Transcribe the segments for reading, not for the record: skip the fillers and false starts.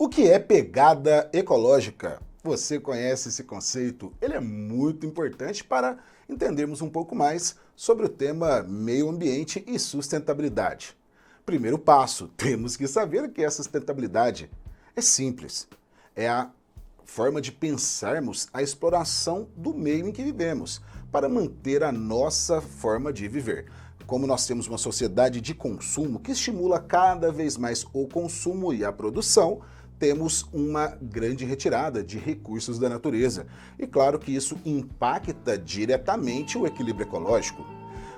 O que é pegada ecológica? Você conhece esse conceito? Ele é muito importante para entendermos um pouco mais sobre o tema meio ambiente e sustentabilidade. Primeiro passo, temos que saber o que é sustentabilidade. É simples, é a forma de pensarmos a exploração do meio em que vivemos, para manter a nossa forma de viver. Como nós temos uma sociedade de consumo que estimula cada vez mais o consumo e a produção, temos uma grande retirada de recursos da natureza. E claro que isso impacta diretamente o equilíbrio ecológico.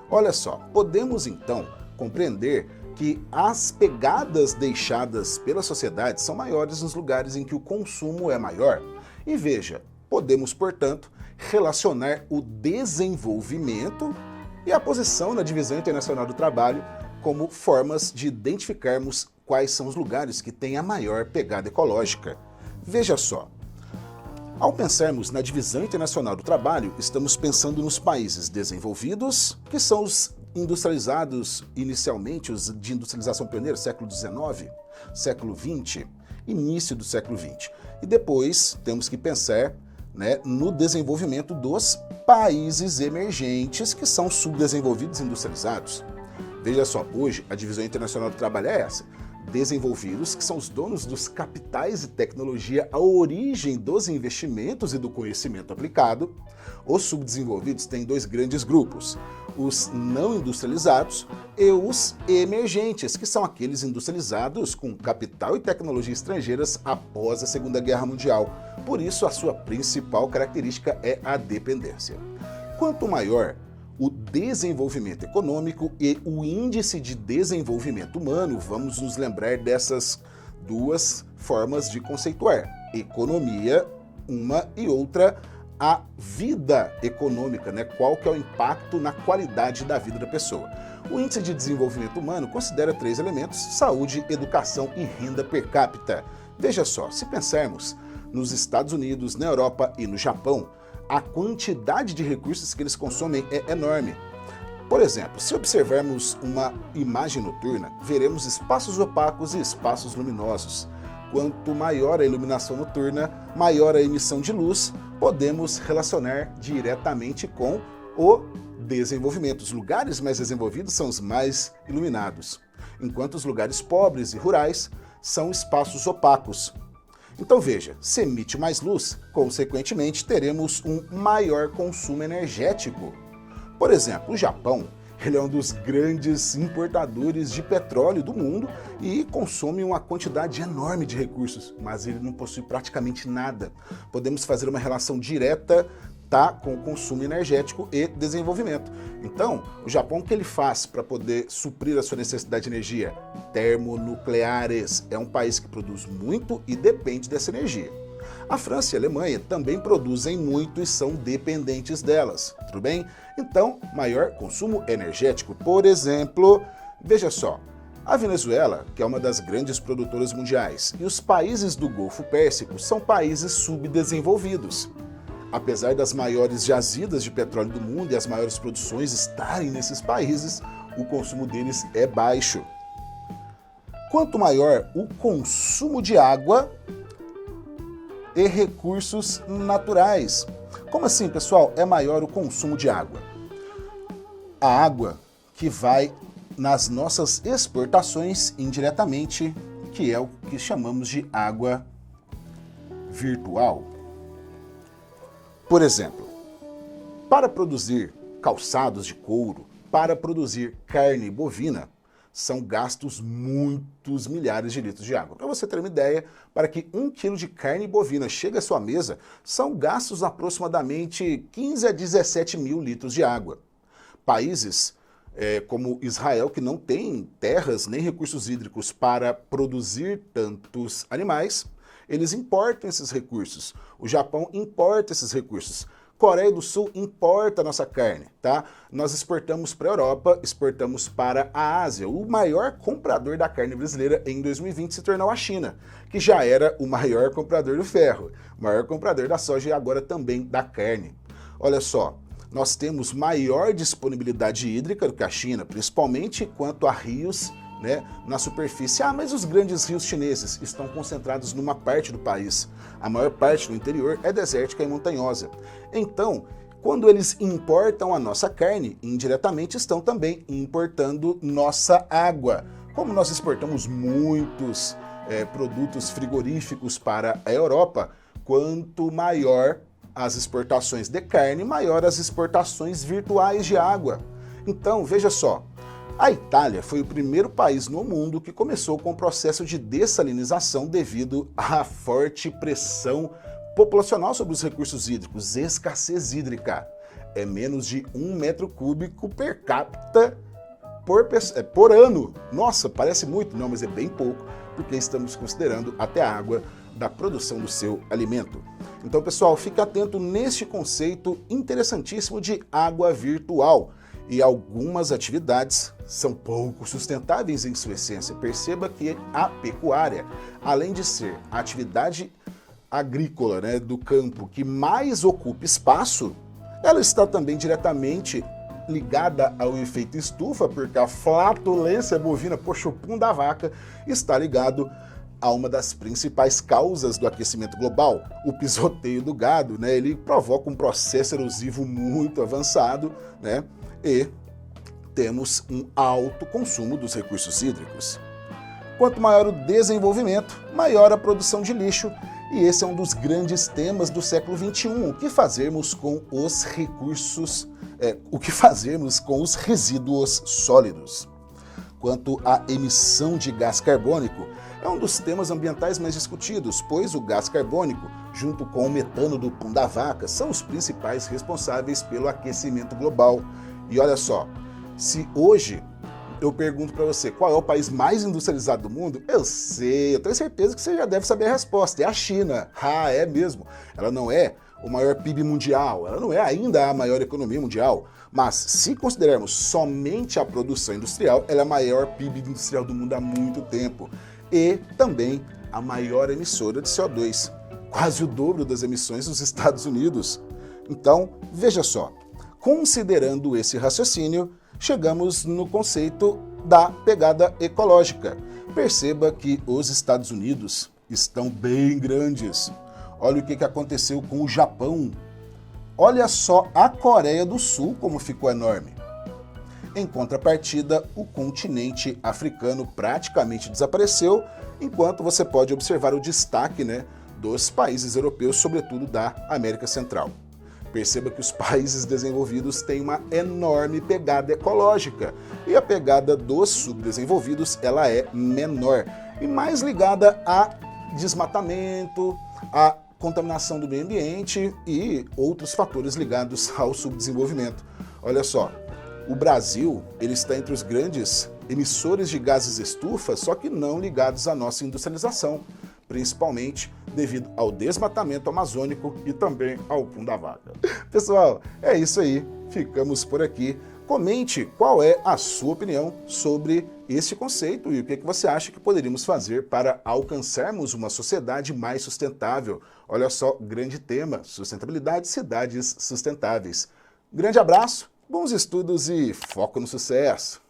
Olha só, podemos então compreender que as pegadas deixadas pela sociedade são maiores nos lugares em que o consumo é maior. E veja, podemos, portanto, relacionar o desenvolvimento e a posição na Divisão Internacional do Trabalho como formas de identificarmos quais são os lugares que têm a maior pegada ecológica. Veja só, ao pensarmos na Divisão Internacional do Trabalho, estamos pensando nos países desenvolvidos, que são os industrializados inicialmente, os de industrialização pioneira, século XIX, século XX, início do século XX. E depois temos que pensar no desenvolvimento dos países emergentes, que são subdesenvolvidos e industrializados. Veja só, hoje a Divisão Internacional do Trabalho é essa. Desenvolvidos, que são os donos dos capitais e tecnologia, a origem dos investimentos e do conhecimento aplicado. Os subdesenvolvidos têm dois grandes grupos, os não industrializados e os emergentes, que são aqueles industrializados com capital e tecnologia estrangeiras após a Segunda Guerra Mundial. Por isso, a sua principal característica é a dependência. Quanto maior o desenvolvimento econômico e o índice de desenvolvimento humano, vamos nos lembrar dessas duas formas de conceituar. Economia, uma, e outra, a vida econômica, qual que é o impacto na qualidade da vida da pessoa. O índice de desenvolvimento humano considera três elementos: saúde, educação e renda per capita. Veja só, se pensarmos nos Estados Unidos, na Europa e no Japão, a quantidade de recursos que eles consomem é enorme. Por exemplo, se observarmos uma imagem noturna, veremos espaços opacos e espaços luminosos. Quanto maior a iluminação noturna, maior a emissão de luz, podemos relacionar diretamente com o desenvolvimento. Os lugares mais desenvolvidos são os mais iluminados, enquanto os lugares pobres e rurais são espaços opacos. Então veja, se emite mais luz, consequentemente teremos um maior consumo energético. Por exemplo, o Japão, ele é um dos grandes importadores de petróleo do mundo e consome uma quantidade enorme de recursos, mas ele não possui praticamente nada. Podemos fazer uma relação direta com o consumo energético e desenvolvimento. Então, o Japão, o que ele faz para poder suprir a sua necessidade de energia? Termonucleares. É um país que produz muito e depende dessa energia. A França e a Alemanha também produzem muito e são dependentes delas, tudo bem? Então, maior consumo energético. Por exemplo, veja só, a Venezuela, que é uma das grandes produtoras mundiais, e os países do Golfo Pérsico são países subdesenvolvidos. Apesar das maiores jazidas de petróleo do mundo e as maiores produções estarem nesses países, o consumo deles é baixo. Quanto maior o consumo de água e recursos naturais. Como assim, pessoal? É maior o consumo de água. A água que vai nas nossas exportações indiretamente, que é o que chamamos de água virtual. Por exemplo, para produzir calçados de couro, para produzir carne bovina, são gastos muitos milhares de litros de água. Para você ter uma ideia, para que 1 quilo de carne bovina chegue à sua mesa, são gastos aproximadamente 15 a 17 mil litros de água. Países como Israel, que não tem terras nem recursos hídricos para produzir tantos animais, eles importam esses recursos. O Japão importa esses recursos. Coreia do Sul importa a nossa carne, tá? Nós exportamos para a Europa, exportamos para a Ásia. O maior comprador da carne brasileira em 2020 se tornou a China, que já era o maior comprador do ferro, o maior comprador da soja e agora também da carne. Olha só, nós temos maior disponibilidade hídrica do que a China, principalmente quanto a rios né, na superfície. Ah, mas os grandes rios chineses estão concentrados numa parte do país. A maior parte do interior é desértica e montanhosa. Então, quando eles importam a nossa carne, indiretamente estão também importando nossa água. Como nós exportamos muitos produtos frigoríficos para a Europa, quanto maior as exportações de carne, maior as exportações virtuais de água. Então, veja só, a Itália foi o primeiro país no mundo que começou com o processo de dessalinização devido à forte pressão populacional sobre os recursos hídricos, escassez hídrica. É menos de 1 metro cúbico per capita por ano. Nossa, parece muito, não, mas é bem pouco, porque estamos considerando até a água da produção do seu alimento. Então, pessoal, fique atento neste conceito interessantíssimo de água virtual. E algumas atividades são pouco sustentáveis em sua essência. Perceba que a pecuária, além de ser a atividade agrícola, né, do campo que mais ocupa espaço, ela está também diretamente ligada ao efeito estufa, porque a flatulência bovina, poxa, o pum da vaca, está ligado a uma das principais causas do aquecimento global, o pisoteio do gado, né? Ele provoca um processo erosivo muito avançado, né? E temos um alto consumo dos recursos hídricos. Quanto maior o desenvolvimento, maior a produção de lixo, e esse é um dos grandes temas do século XXI, o que fazermos com os recursos, o que fazermos com os resíduos sólidos. Quanto à emissão de gás carbônico, é um dos temas ambientais mais discutidos, pois o gás carbônico, junto com o metano do pum da vaca, são os principais responsáveis pelo aquecimento global. E olha só, se hoje eu pergunto para você qual é o país mais industrializado do mundo, eu sei, eu tenho certeza que você já deve saber a resposta, é a China. Ah, é mesmo. Ela não é o maior PIB mundial, ela não é ainda a maior economia mundial, mas se considerarmos somente a produção industrial, ela é a maior PIB industrial do mundo há muito tempo. E também a maior emissora de CO2, quase o dobro das emissões dos Estados Unidos. Então, veja só, considerando esse raciocínio, chegamos no conceito da pegada ecológica. Perceba que os Estados Unidos estão bem grandes. Olha o que aconteceu com o Japão. Olha só a Coreia do Sul como ficou enorme. Em contrapartida, o continente africano praticamente desapareceu, enquanto você pode observar o destaque, né, dos países europeus, sobretudo da América Central. Perceba que os países desenvolvidos têm uma enorme pegada ecológica e a pegada dos subdesenvolvidos ela é menor e mais ligada a desmatamento, a contaminação do meio ambiente e outros fatores ligados ao subdesenvolvimento. Olha só, o Brasil ele está entre os grandes emissores de gases estufa, só que não ligados à nossa industrialização, principalmente devido ao desmatamento amazônico e também ao pum da vaca. Pessoal, é isso aí, ficamos por aqui. Comente qual é a sua opinião sobre este conceito e o que você acha que poderíamos fazer para alcançarmos uma sociedade mais sustentável. Olha só, grande tema, sustentabilidade, cidades sustentáveis. Grande abraço, bons estudos e foco no sucesso!